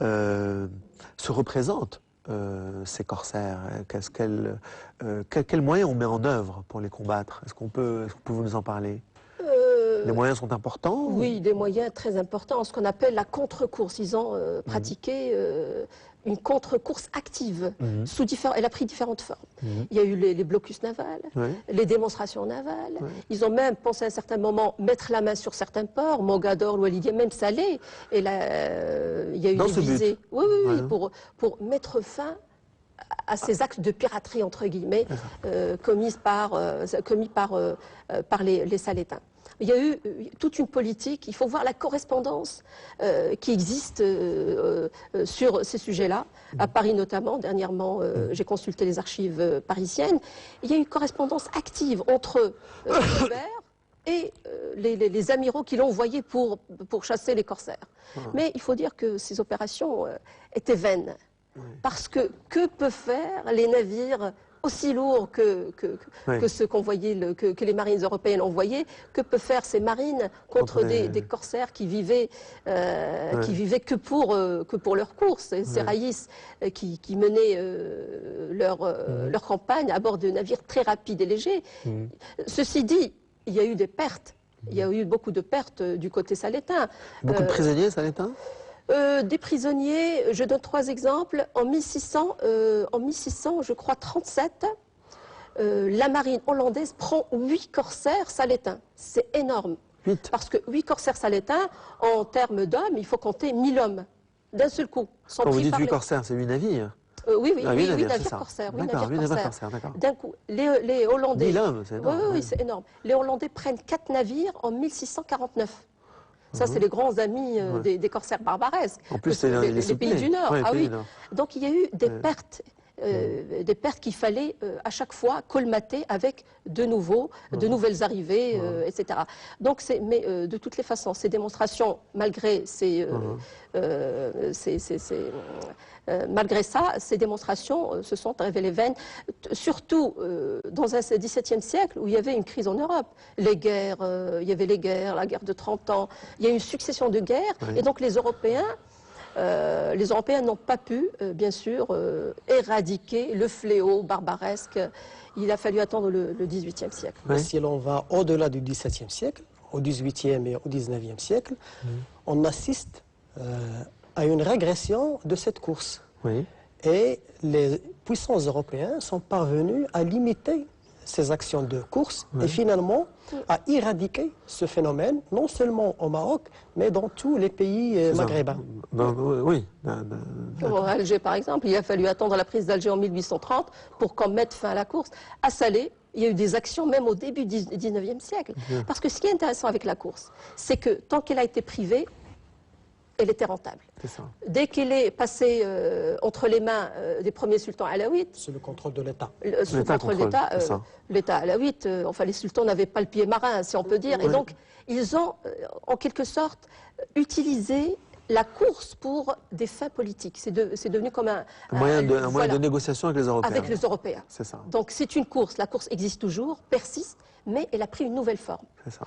se représentent ces corsaires? Quels moyens on met en œuvre pour les combattre? Est-ce que vous pouvez nous en parler? Les moyens sont importants? Oui, des moyens très importants. Ce qu'on appelle la contre-course. Ils ont pratiqué une contre-course active. Elle a pris différentes formes. Il y a eu les blocus navals, les démonstrations navales. Ils ont même pensé à un certain moment mettre la main sur certains ports, Mogador, Loualidia, même Salé. Et là, il y a eu des visées. Oui, pour mettre fin à ces actes de piraterie, entre guillemets, commis par les Salétains. Il y a eu toute une politique, il faut voir la correspondance qui existe sur ces sujets-là, à Paris notamment. Dernièrement, j'ai consulté les archives parisiennes. Il y a eu une correspondance active entre Robert et les amiraux qui l'ont envoyé pour chasser les corsaires. Mais il faut dire que ces opérations étaient vaines. Parce que peuvent faire les navires aussi lourds que ceux que les marines européennes envoyaient? Que peuvent faire ces marines contre des corsaires qui vivaient que pour leur course? Ces raïs qui menaient leur campagne à bord de navires très rapides et légers. Ceci dit, il y a eu des pertes. Il y a eu beaucoup de pertes du côté salétain. Beaucoup de prisonniers salétains? Des prisonniers, je donne 3 exemples. En 1600, je crois 37, la marine hollandaise prend 8 corsaires salétains. C'est énorme. 8. Parce que 8 corsaires salétains, en termes d'hommes, il faut compter 1000 hommes d'un seul coup. Quand vous dites 8 corsaires, c'est 8 navires? Oui, 8 navires corsaires. D'un coup, les Hollandais... 1000 hommes, c'est énorme. Oui, c'est énorme. Les Hollandais prennent 4 navires en 1649. Ça, c'est les grands amis des corsaires barbaresques. En plus, c'est les pays du Nord. Oui. Donc, il y a eu des pertes. Des pertes qu'il fallait à chaque fois colmater avec de nouvelles arrivées, etc. Donc, mais de toutes les façons, ces démonstrations, malgré malgré ça, ces démonstrations se sont révélées vaines, surtout dans un XVIIe siècle où il y avait une crise en Europe. Les guerres, il y avait la guerre de 30 ans, il y a eu une succession de guerres, et donc les Européens n'ont pas pu, bien sûr, éradiquer le fléau barbaresque. Il a fallu attendre le XVIIIe siècle. Si l'on va au-delà du XVIIe siècle, au XVIIIe et au XIXe siècle, on assiste à une régression de cette course. Et les puissants européens sont parvenus à limiter ces actions de course et finalement à éradiquer ce phénomène, non seulement au Maroc, mais dans tous les pays maghrébins. Alger, par exemple, il a fallu attendre la prise d'Alger en 1830 pour qu'on mette fin à la course. À Salé, il y a eu des actions même au début du XIXe siècle. Parce que ce qui est intéressant avec la course, c'est que tant qu'elle a été privée, elle était rentable. Dès qu'elle est passée entre les mains des premiers sultans alaouites... C'est le contrôle de l'État. Sous le contrôle de l'État, l'État alaouite, enfin les sultans n'avaient pas le pied marin, si on peut dire. Et donc, ils ont, en quelque sorte, utilisé la course pour des fins politiques. C'est devenu comme un moyen de négociation avec les Européens. Avec les Européens. C'est ça. Donc c'est une course. La course existe toujours, persiste, mais elle a pris une nouvelle forme. C'est ça.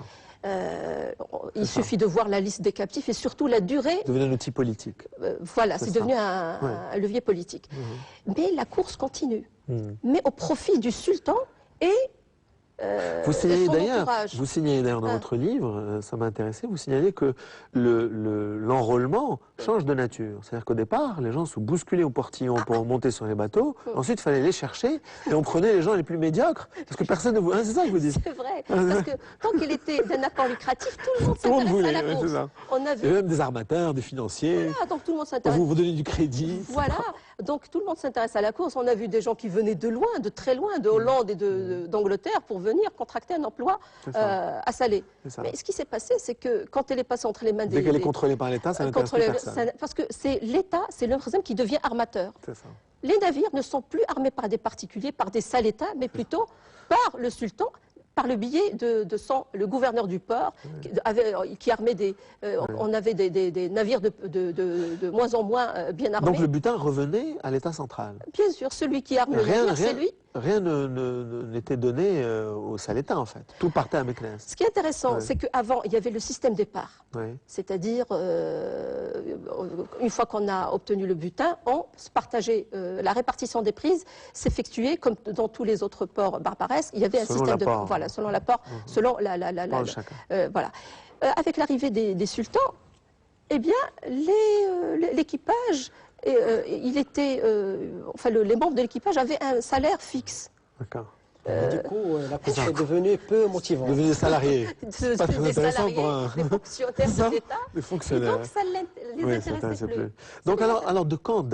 Il suffit de voir la liste des captifs et surtout la durée. C'est devenu un outil politique. Voilà, c'est devenu un levier politique. Mais la course continue, mais au profit du sultan et vous signalez d'ailleurs dans votre livre, ça m'a intéressé, vous signalez que l'enrôlement change de nature. C'est-à-dire qu'au départ, les gens se bousculaient au portillon pour monter sur les bateaux. Ensuite, il fallait les chercher et on prenait les gens les plus médiocres parce que personne ne voulait. C'est ça que vous dites. C'est vrai. Parce que tant qu'il était d'un apport lucratif, tout le monde s'intéressait à la course. Il y avait même des armateurs, des financiers. Voilà, donc tout le monde s'intéresse. Vous donnez du crédit. Voilà. Donc tout le monde s'intéresse à la course. On a vu des gens qui venaient de loin, de très loin, de Hollande et d'Angleterre pour venir contracter un emploi à Salé. Mais ce qui s'est passé, c'est que quand elle est passée entre les mains Dès qu'elle est contrôlée par l'État, ça n'intéresse plus personne. Parce que c'est l'État, c'est le troisième qui devient armateur. Les navires ne sont plus armés par des particuliers, par des salétains, mais plutôt par le sultan, par le biais le gouverneur du port, qui armait on avait des navires de moins en moins bien armés. Donc le butin revenait à l'État central. Bien sûr, celui qui arme le navire, c'est lui. rien n'était donné aux Salétains, en fait. Tout partait à Meknès. Ce qui est intéressant, c'est qu'avant, il y avait le système départ. C'est-à-dire, une fois qu'on a obtenu le butin, on se partageait. La répartition des prises s'effectuait comme dans tous les autres ports barbaresques. Il y avait un système de... Voilà, selon l'apport, selon voilà. Avec l'arrivée des sultans, eh bien, l'équipage... il était, les membres de l'équipage avaient un salaire fixe. D'accord. Du coup, la course est devenue peu motivante. Devenus salariés. Des salariés, des fonctionnaires de l'État. Des fonctionnaires. Et donc, ça les intéressait plus. Donc, alors, de quand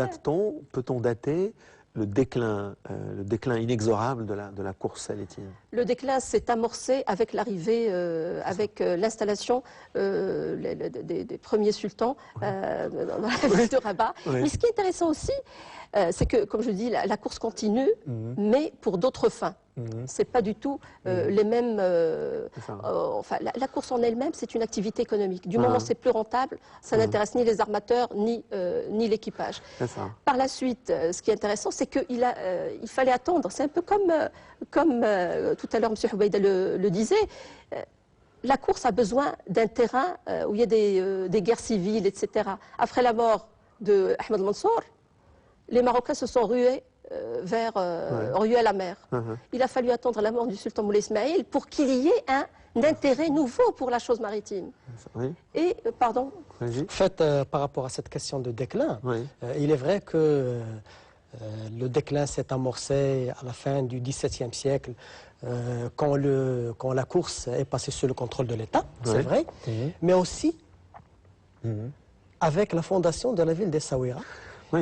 peut-on dater le déclin inexorable de la course salétine? Le déclin s'est amorcé avec l'arrivée, avec l'installation des premiers sultans dans la ville de Rabat. Mais ce qui est intéressant aussi, c'est que, comme je dis, la course continue, mais pour d'autres fins. C'est pas du tout les mêmes. La course en elle-même, c'est une activité économique. Du moment où c'est plus rentable, ça n'intéresse ni les armateurs ni l'équipage. Par la suite, ce qui est intéressant, c'est qu'il fallait attendre. C'est un peu comme tout à l'heure M. Houbaïda le disait. La course a besoin d'un terrain où il y a des guerres civiles, etc. Après la mort de Ahmed Mansour, les Marocains se sont rués rués à la mer. Il a fallu attendre la mort du sultan Moulay Ismaïl pour qu'il y ait un intérêt nouveau pour la chose maritime. Et, pardon. En fait, par rapport à cette question de déclin, il est vrai que le déclin s'est amorcé à la fin du XVIIe siècle, quand la course est passée sous le contrôle de l'État, c'est vrai, mais aussi avec la fondation de la ville d'Essaouira,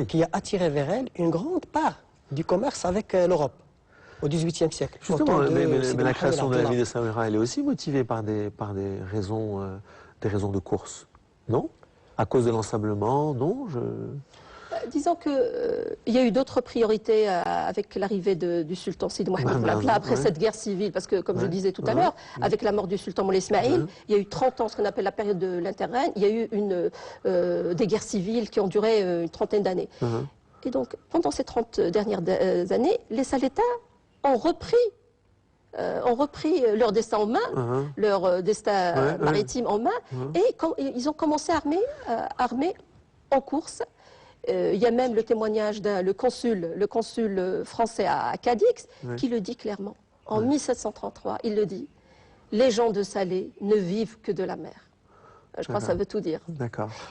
qui a attiré vers elle une grande part du commerce avec l'Europe au XVIIIe siècle. Justement, mais la création de la ville d'Essaouira, elle est aussi motivée par des raisons de course, non? À cause de l'ensablement, non? Disons qu'il y a eu d'autres priorités avec l'arrivée du sultan Sidi Mohamed Blabla après cette guerre civile, parce que, comme je disais tout à l'heure, avec la mort du sultan Moulay Ismaïl, il y a eu 30 ans, ce qu'on appelle la période de l'interrègne, il y a eu des guerres civiles qui ont duré une trentaine d'années. Et donc, pendant ces 30 dernières années, les Salétains ont repris leur destin en main, leur destin maritime en main, et ils ont commencé à armer en course. Il y a même le témoignage le consul français à Cadix qui le dit clairement. En 1733, il le dit, les gens de Salé ne vivent que de la mer. Je crois que ça veut tout dire.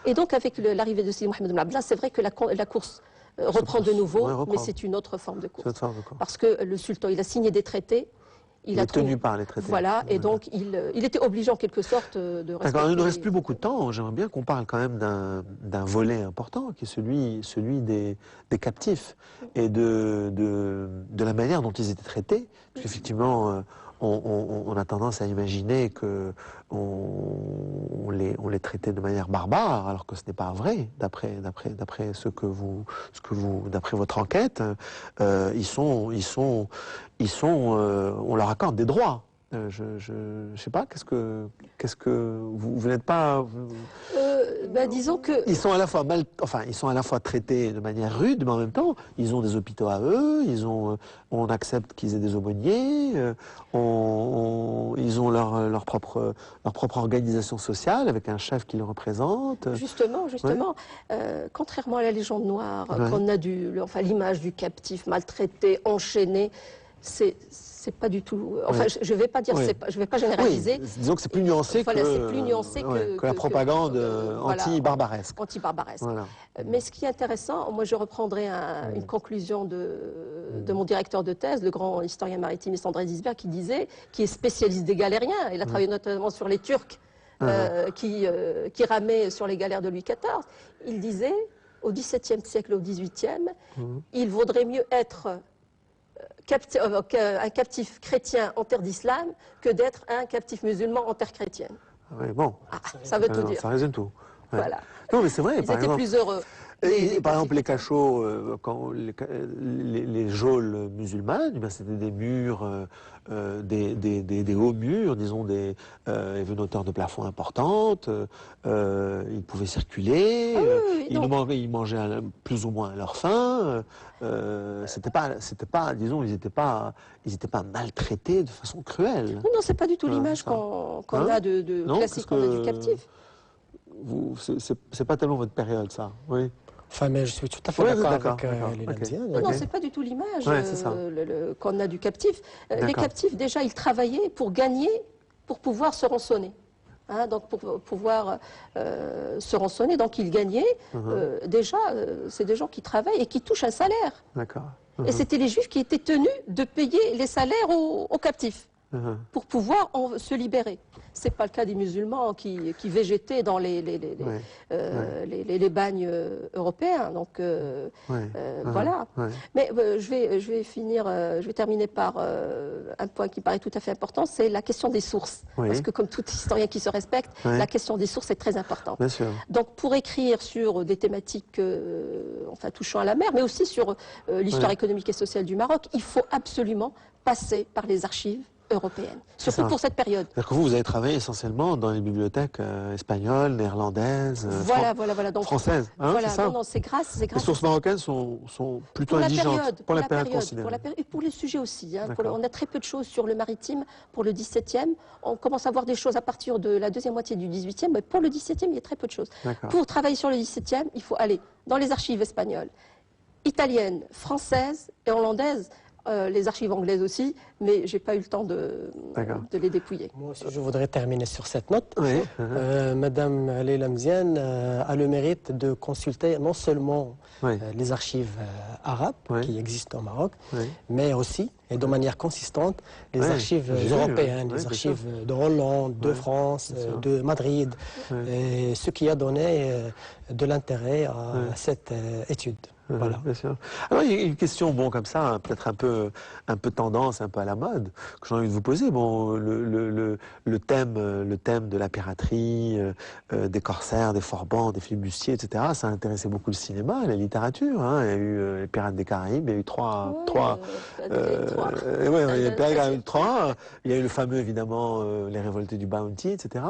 Et donc, avec l'arrivée de Sidi Mohamed Blabla, c'est vrai que la course reprend de nouveau, mais c'est une autre forme de course. Parce que le sultan, il a signé des traités. Il est tenu par les traités. Voilà, et donc il était obligé en quelque sorte de respecter. D'accord, il ne reste plus beaucoup de temps. J'aimerais bien qu'on parle quand même d'un volet important, qui est celui des captifs et de la manière dont ils étaient traités. Parce qu'effectivement, on a tendance à imaginer que on les traitait de manière barbare, alors que ce n'est pas vrai. D'après d'après votre enquête, on leur accorde des droits. Je sais pas, qu'est-ce que vous n'êtes pas. Disons que ils sont à la fois traités de manière rude, mais en même temps, ils ont des hôpitaux à eux. On accepte qu'ils aient des aumôniers. Ils ont leur propre organisation sociale avec un chef qui les représente. Justement, contrairement à la légende noire, qu'on a l'image du captif maltraité, enchaîné. C'est pas du tout. Enfin, je vais pas dire, je vais pas généraliser. Disons que c'est plus nuancé que la propagande anti-barbaresque. Voilà. Mais ce qui est intéressant, moi je reprendrai une conclusion de mon directeur de thèse, le grand historien maritimiste André Disbert, qui est spécialiste des galériens. Il a travaillé notamment sur les Turcs qui ramaient sur les galères de Louis XIV. Il disait, au XVIIe siècle, au XVIIIe, il vaudrait mieux être un captif chrétien en terre d'islam que d'être un captif musulman en terre chrétienne. Oui, bon. Ça veut tout dire. Ça résume tout. Voilà. Non, mais c'est vrai. Ils étaient plus heureux. Par exemple, les cachots, quand les geôles musulmanes, ben, c'était des murs, des hauts murs, disons, il y avait une hauteur de plafond importante, ils pouvaient circuler, ils mangeaient plus ou moins à leur faim, c'était pas, disons, ils n'étaient pas maltraités de façon cruelle. Non, c'est pas du tout l'image qu'on a de classique, qu'on a du captif. C'est pas tellement votre période, ça, oui. Enfin, mais je suis tout à fait d'accord avec les Lamziane. Non, c'est pas du tout l'image qu'on a du captif. Les captifs, déjà, ils travaillaient pour gagner, pour pouvoir se rançonner. Hein, donc, pour pouvoir se rançonner, donc ils gagnaient. Déjà, c'est des gens qui travaillent et qui touchent un salaire. D'accord. Et c'était les Juifs qui étaient tenus de payer les salaires aux captifs pour pouvoir se libérer. Ce n'est pas le cas des musulmans qui végétaient dans les bagnes européens. Donc voilà. Mais je vais terminer par un point qui paraît tout à fait important, c'est la question des sources. Parce que comme tout historien qui se respecte, la question des sources est très importante. Bien sûr. Donc pour écrire sur des thématiques touchant à la mer, mais aussi sur l'histoire économique et sociale du Maroc, il faut absolument passer par les archives européenne, surtout pour cette période. C'est-à-dire que vous avez travaillé essentiellement dans les bibliothèques espagnoles, néerlandaises, donc, françaises. Hein, voilà, ça c'est grâce. Les sources marocaines sont plutôt indigentes pour la période considérée. Et pour les sujets aussi. Hein, on a très peu de choses sur le maritime pour le XVIIe. On commence à voir des choses à partir de la deuxième moitié du XVIIIe, mais pour le XVIIe, il y a très peu de choses. Pour travailler sur le XVIIe, il faut aller dans les archives espagnoles, italiennes, françaises et hollandaises. Les archives anglaises aussi, mais je n'ai pas eu le temps de les dépouiller. Moi aussi, je voudrais terminer sur cette note. Madame Leila Lamziane a le mérite de consulter non seulement les archives arabes qui existent au Maroc, mais aussi, et de manière consistante, les archives européennes, les archives de Hollande, de France, de Madrid, et ce qui a donné de l'intérêt à cette étude. Voilà. Bien sûr. Alors il y a une question, comme ça, peut-être un peu tendance, un peu à la mode, que j'ai envie de vous poser. Bon, le thème de la piraterie, des corsaires, des forbans, des flibustiers, etc. Ça a intéressé beaucoup le cinéma, la littérature. Hein. Il y a eu les Pirates des Caraïbes, il y a eu il y a eu le fameux évidemment les révoltés du Bounty, etc.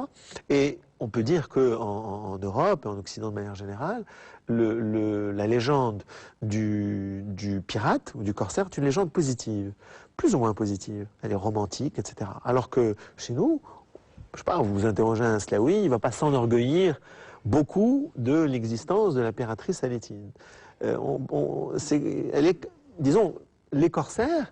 Et on peut dire que en Europe et en Occident de manière générale, la légende du pirate ou du corsaire est une légende positive, plus ou moins positive. Elle est romantique, etc. Alors que chez nous, je sais pas, vous vous interrogez un Slaoui, il ne va pas s'enorgueillir beaucoup de l'existence de la piraterie salétine. Disons, les corsaires,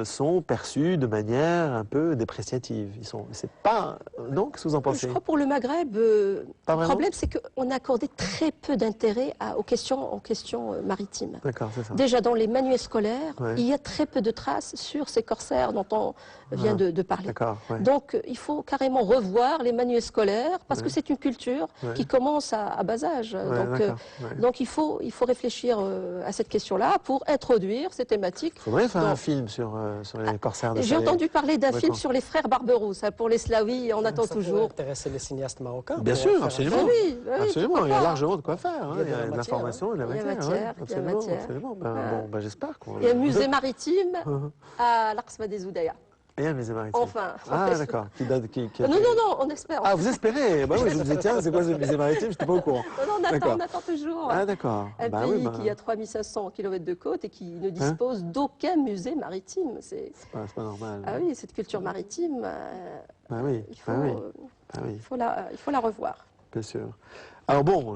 sont perçus de manière un peu dépréciative. C'est pas, non? Qu'est-ce que vous en pensez? Je crois pour le Maghreb, le problème c'est qu'on a accordé très peu d'intérêt aux questions maritimes. D'accord, c'est ça. Déjà dans les manuels scolaires, il y a très peu de traces sur ces corsaires dont on vient de parler. Donc il faut carrément revoir les manuels scolaires parce que c'est une culture qui commence à bas âge. Donc il faut réfléchir à cette question-là pour introduire ces thématiques. Il faudrait faire un film sur les corsaires de Salé. J'ai entendu parler d'un film sur les frères Barberousse. Pour les Slaouis, on attend toujours. Ça pourrait intéresser les cinéastes marocains. Bien sûr, absolument. Absolument, il y a largement de quoi faire. Il y a de l'information et de la matière. Absolument. J'espère qu'on... Il y a un musée maritime à l'Aqsma des Oudaya. Il y a un musée maritime. Enfin. D'accord. Non, on espère. Ah, vous espérez? Oui, je vous disais, tiens, c'est quoi ce musée maritime? Je n'étais pas au courant. Non, on attend toujours. Ah, d'accord. Un pays qui a 3500 km de côte et qui ne dispose d'aucun musée maritime. C'est pas normal. Ah oui, cette culture maritime, il faut la revoir. Bien sûr. Alors bon,